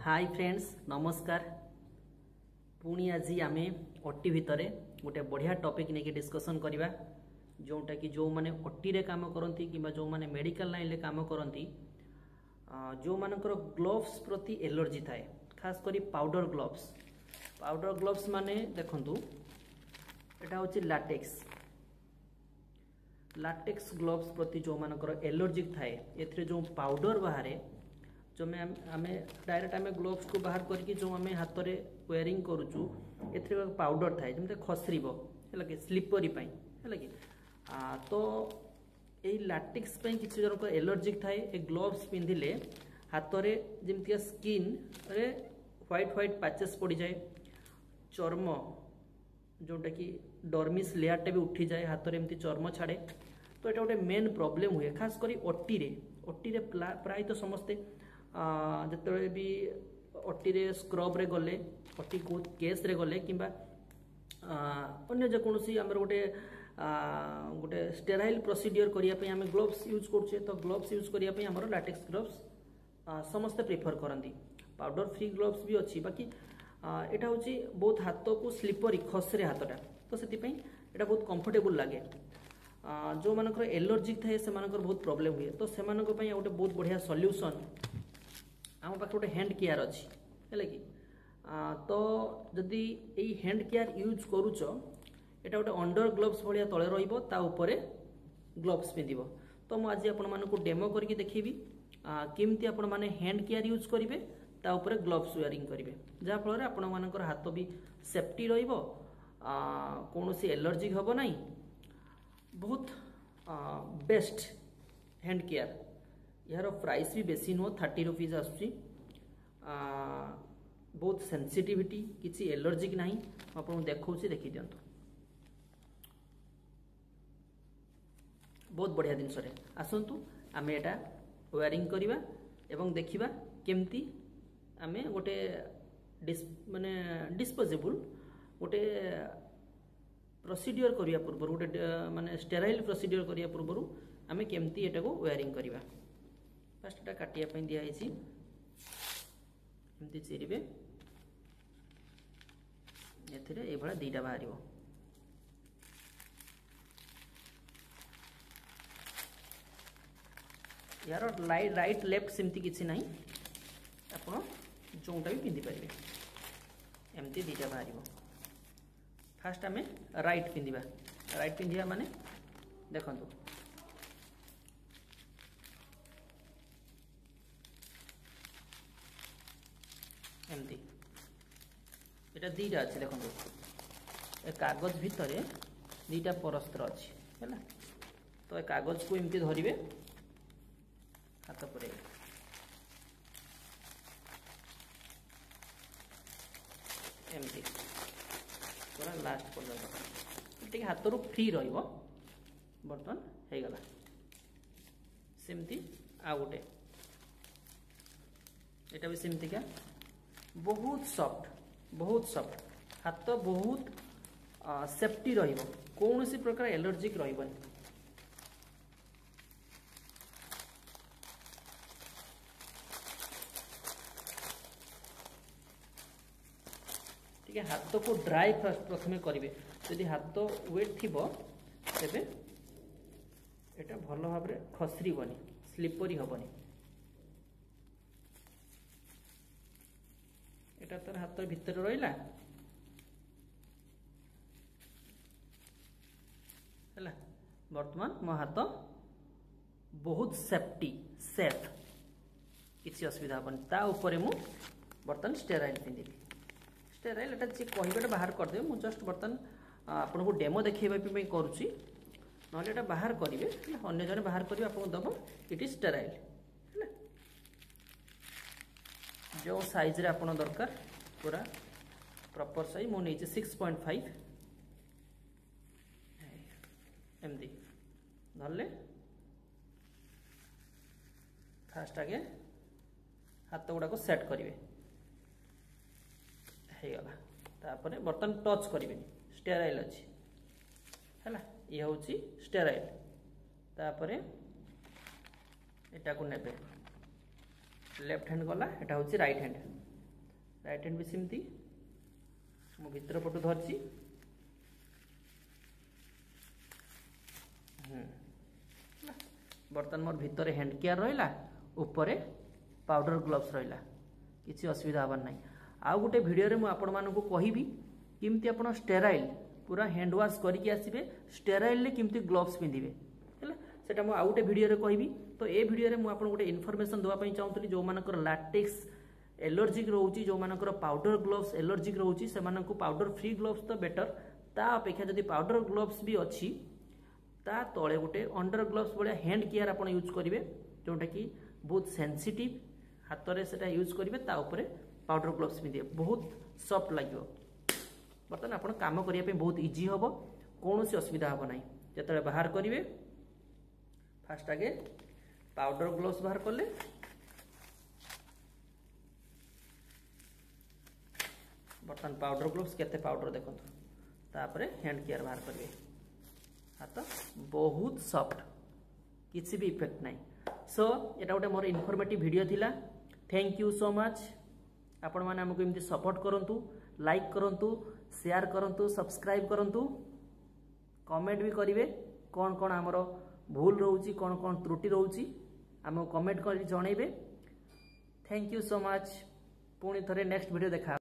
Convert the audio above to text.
Hi friends नमस्कार। पुणी आज आम ओटी भितर गोटे बढ़िया टॉपिक नहीं डिस्कसन करवा जोटा कि जो मैंने ओटी रे काम करती कि जो मैंने मेडिकल लाइन रे काम करती जो मानकर ग्लोव्स प्रति एलर्जी थाए खास करी पाउडर ग्लोव्स माने देखंतु एटा होची लाटेक्स ग्लोव्स प्रति जो मानकर एलर्जिक थाए एथरे जो पाउडर बाहरे जो आमे डायरेक्ट आमे ग्लोव्स को बाहर करके जो आमे हाथ रे वेयरिंग करूचु एथरे पाउडर थाए जमते खसरिबो हैला कि स्लिपरी पई हैला कि तो एई लैटेक्स पई किछि जन को एलर्जिक थाए ए ग्लोव्स पिंधिले हाथ रे जेमतिया स्किन रे व्हाइट पैचेस पड़ी जाए चर्म जोटा कि डर्मिस लेयर टे भी उठी जाए हाथ रे एमती चर्म छाड़े तो एटा गोटे मेन प्रॉब्लम हुए खास करी ओटी रे प्राय तो समस्ते जिते भी ओटी रे स्क्रब रे गले ओटी को केस रे गले किंबा अन्य जेकोसी आमर गोटे स्टेराइल प्रोसीडियर करिया पे आमे ग्लोव्स यूज करछे तो ग्लोव्स यूज करिया पे हमर लैटेक्स ग्लोव्स समस्त प्रेफर करंती पाउडर फ्री ग्लोव्स भी अच्छी बाकी एटा होची बहुत हाथ को स्लिपरी खसरे हाथटा तो सेति पई एटा बहुत कंफर्टेबल लागे जो मानकर एलर्जिक थाए से मानकर बहुत प्रॉब्लम हुए तो से मानक पई गोटे बहुत बढ़िया सॉल्यूशन आम पाखे गोटे हैंड केयर अच्छी है कि तो जदि यही हैंड केयर यूज करूच एटा गोटे अंडर ग्लोव्स भाया तले रहिबो ता उपरे ग्लोव्स पिंधिबो तो मु आज आपण मानकु डेमो करके देखिबी केमती आपण माने हैंड केयर यूज करिवे ता उपरे ग्लोव्स वेयरिंग करिवे जा फल आपण मानकर हाथ भी सेफ्टी रहिबो कोनोसी एलर्जी हबो नाही बहुत बेस्ट हैंड केयर यार प्राइस भी बेसी नुह 30 रुपीज आसुची बहुत सेंसिटिविटी किसी एलर्जिक नहीं आपको देखौछि देखि दियंतु बहुत बढ़िया जिनस रे आसंतु आमे एटा वेयरिंग करिवा एवं देखिबा केमती आमे गोटे माने डिस्पोजेबल गोटे प्रोसीडियर करिया पूर्व गोटे माने स्टेराइल प्रोसीडियर करिया पूर्व आमे केमती एटा को वेयरिंग करिवा फर्स्ट एटा काटिया पई दिया हैछि एमती चिरिबे एथिरे ए भला दीटा बाहरिबो यार राइट लेफ्ट सेमती किछि नाही आपण जोंटा भी पिंधि परिबे एमती दीटा बाहरिबो फर्स्ट आमे राइट पिंधिबा माने देखंतु एमती एटा दीटा अच्छे देखो ए कागज भितर दीटा परस्तर अच्छी है तो ए कागज को एमती धरिबे हाथ पर एमती पूरा लास्ट पर्यंत टे हाथ रू फ्री रहिबो बर्तन हे गला सेमती आ गोटे एटा भी सेमती क्या बहुत सॉफ्ट हाथ बहुत सेफ्टी रहिबो कौन सी प्रकार एलर्जिक रहिबन ठीक है हाथ को ड्राई प्रथमे करिवे यदि हाथ वेट थिबो तेबे एटा भलो भाबरे खसरिबनी स्लिपरी हबनी एटा तर हाथ भीतर रहिला हैला वर्तमान मो हाथ बहुत सेफ किसी असुविधा हबन ता ऊपर मु बर्तन स्टेराइल पिंधिबी स्टेराइल एटा जे कहबेटा बाहर कर दे मु जस्ट बर्तन आपन को डेमो देखैबा पे करूची नले एटा बाहर करिवे अन्य जने बाहर करिवे आपन दबो इट इज स्टेराइल जो साइज रे आपन दरकार पूरा प्रॉपर साइज मो नीचे 6.5 एमदी धरले फास्ट आगे हाथ गुड़ा को सेट करिवे हे गला तापरे बर्तन टच करिवे स्टेराइल अछि हैला ये होची स्टेराइल तापरे एटा को नेबे लेफ्ट हैंड गला एटा होची राइट हैंड राइट हैंड भी सेमती मु भीतर पटु धरची बर्तमान मोर भीतर हैंड केयर रहिला ऊपर पाउडर ग्लोव्स रहिला किसी असुविधा हबार नहीं। आउ गोटे वीडियो रे मु आपण मानकु कहिबी किमती आपण स्टेराइल पूरा हैंड वाश करके आसीबे स्टेराइल ले किमती ग्लोव्स पिंधिबे हैला सेटा मु आउ गोटे वीडियो रे कहिबी। तो ए वीडियो रे मु आपण गोटे इन्फॉर्मेशन देवा पई चाहूतली जो मानकर लैटेक्स एलर्जिक रोची जो मानकर पाउडर ग्लोव्स एलर्जिक रोची से मानकु पाउडर फ्री ग्लोव्स तो बेटर ता अपेक्षा जदी पाउडर ग्लोव्स भी अछि ता तळे गोटे अंडर ग्लोव्स बळे हैंड केयर आपण यूज करिवे जोटा कि बहुत सेंसिटिव हाथ रे सेटा यूज करिवे ता ऊपर पाउडर ग्लोव्स पिंधिबे बहुत सॉफ्ट लागियो बर्तमान आपण काम करिया पे बहुत इजी हबो कोनोसी असुविधा हबो नाही। जेतळे बाहर करिवे फास्ट आगे पाउडर ग्लोव्स बाहर करले बर्तमान पाउडर ग्लोव्स केते पाउडर देखंतु तापरे हैंड केयर बाहर करिवे हाथ बहुत सॉफ्ट किसी भी इफेक्ट नहीं। सो एटा गोटे मोर इनफॉर्मेटिव वीडियो थिला थैंक यू सो मच आपण माने हमको एमती सपोर्ट करंतु लाइक करंतु शेयर करंतु सब्सक्राइब करंतु कमेंट भी करिवे कौन कौन हमरो भूल रहउची कौन कौन त्रुटि रहउची हमको कमेंट कर जणैबे। थैंक यू सो मच पुणी थरे नेक्स्ट वीडियो देखा।